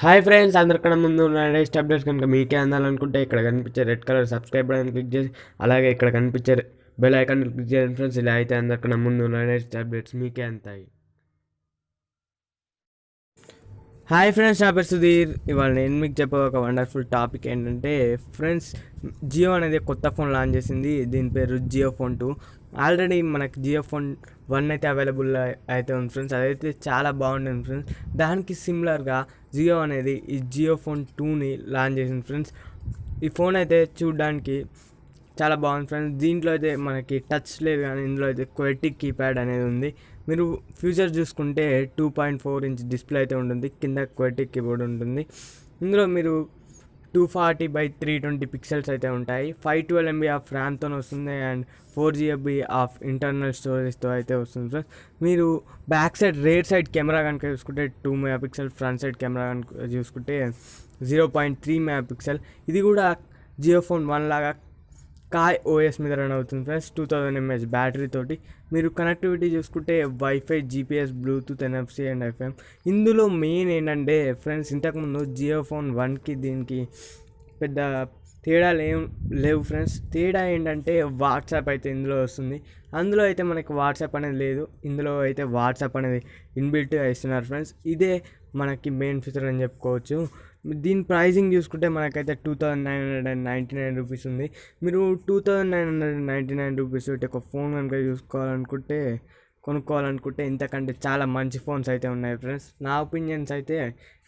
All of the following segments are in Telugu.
హాయ్ ఫ్రెండ్స్, అందరికన్నా ముందు లేటెస్ట్ అప్డేట్స్ కనుక మీకే అందాలనుకుంటే ఇక్కడ కనిపించే red colour subscribe button click చేసి అలాగే ఇక్కడ కనిపించే బెల్ ఐకాన్ క్లిక్ చేయండి ఫ్రెండ్స్. ఇలా అయితే అందరికన్నా ముందు లేటెస్ట్ అప్డేట్స్ మీకే అంతాయి. హాయ్ ఫ్రెండ్స్, నా పేరు సుధీర్. ఇవాళ నేను మీకు చెప్పే ఒక వండర్ఫుల్ టాపిక్ ఏంటంటే ఫ్రెండ్స్, జియో అనేది కొత్త ఫోన్ లాంచ్ చేసింది. దీని పేరు జియో ఫోన్ 2. ఆల్రెడీ మనకి జియో ఫోన్ 1 అయితే అవైలబుల్ అయితే ఉంది ఫ్రెండ్స్. అదైతే చాలా బాగుంటుంది ఫ్రెండ్స్. దానికి సిమిలర్గా జియో అనేది ఈ జియో ఫోన్ 2ని లాంచ్ చేసింది ఫ్రెండ్స్. ఈ ఫోన్ అయితే చూడడానికి చాలా బాగుంది ఫ్రెండ్స్. దీంట్లో అయితే మనకి టచ్ లేదు, కానీ ఇందులో అయితే క్వెటిక్ కీప్యాడ్ అనేది ఉంది. మీరు ఫ్యూచర్ చూసుకుంటే 2.4 ఇంచ్ డిస్ప్లే అయితే ఉంటుంది, కింద క్వెటిక్ కీబోర్డ్ ఉంటుంది. ఇందులో మీరు 240x320 పిక్సెల్స్ అయితే ఉంటాయి. 512 MB ఆఫ్ ర్యామ్తో వస్తుంది అండ్ 4GB ఆఫ్ ఇంటర్నల్ స్టోరేజ్తో అయితే వస్తుంది ఫ్రెండ్స్. మీరు back side rare side camera కనుక చూసుకుంటే 2 MP, ఫ్రంట్ సైడ్ కెమెరా కనుక చూసుకుంటే 0.3 MP. ఇది కూడా జియో ఫోన్ 1 లాగా కాయ్ ఓఎస్ మీద రన్ అవుతుంది ఫ్రెండ్స్. 2000 mAh బ్యాటరీ తోటి. మీరు కనెక్టివిటీ చూసుకుంటే wifi, GPS, Bluetooth, NFC and FM. ఇందులో మెయిన్ ఏంటంటే ఫ్రెండ్స్, ఇంతకుముందు జియో ఫోన్ 1కి దీనికి పెద్ద తేడాలు లేవు ఫ్రెండ్స్. తేడా ఏంటంటే వాట్సాప్ అయితే ఇందులో వస్తుంది. అందులో అయితే మనకి వాట్సాప్ అనేది లేదు, ఇందులో అయితే వాట్సాప్ అనేది ఇన్బిల్ట్గా ఇస్తున్నారు ఫ్రెండ్స్. ఇదే మనకి మెయిన్ ఫీచర్ అని చెప్పుకోవచ్చు. దీని ప్రైజింగ్ చూసుకుంటే మనకైతే 2999 రూపీస్ ఉంది. మీరు 2999 రూపీస్ పెట్టి ఒక ఫోన్ కనుక కొనుక్కోవాలనుకుంటే ఇంతకంటే చాలా మంచి ఫోన్స్ అయితే ఉన్నాయి ఫ్రెండ్స్. నా ఒపీనియన్స్ అయితే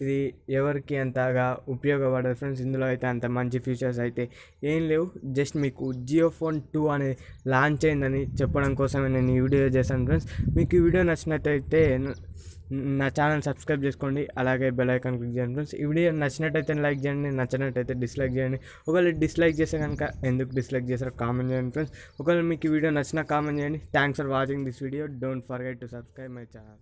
ఇది ఎవరికి అంతగా ఉపయోగపడదు ఫ్రెండ్స్. ఇందులో అయితే అంత మంచి ఫీచర్స్ అయితే ఏం లేవు. జస్ట్ మీకు జియో ఫోన్ 2 అనేది లాంచ్ అయిందని చెప్పడం కోసమే నేను ఈ వీడియో చేశాను ఫ్రెండ్స్. మీకు ఈ వీడియో నచ్చినట్టయితే నా ఛానల్ సబ్స్క్రైబ్ చేసుకోండి, అలాగే బెల్ ఐకాన్ క్లిక్ చేయండి ఫ్రెండ్స్. ఈ వీడియో నచ్చినట్టయితే లైక్ చేయండి, నచ్చినట్టయితే డిస్లైక్ చేయండి. ఒకవేళ డిస్లైక్ చేస్తే కనుక ఎందుకు డిస్లైక్ చేస్తారో కామెంట్ చేయండి ఫ్రెండ్స్. ఒకవేళ మీకు ఈ వీడియో నచ్చినా కామెంట్ చేయండి. Thanks for watching this video. Don't forget to subscribe my channel.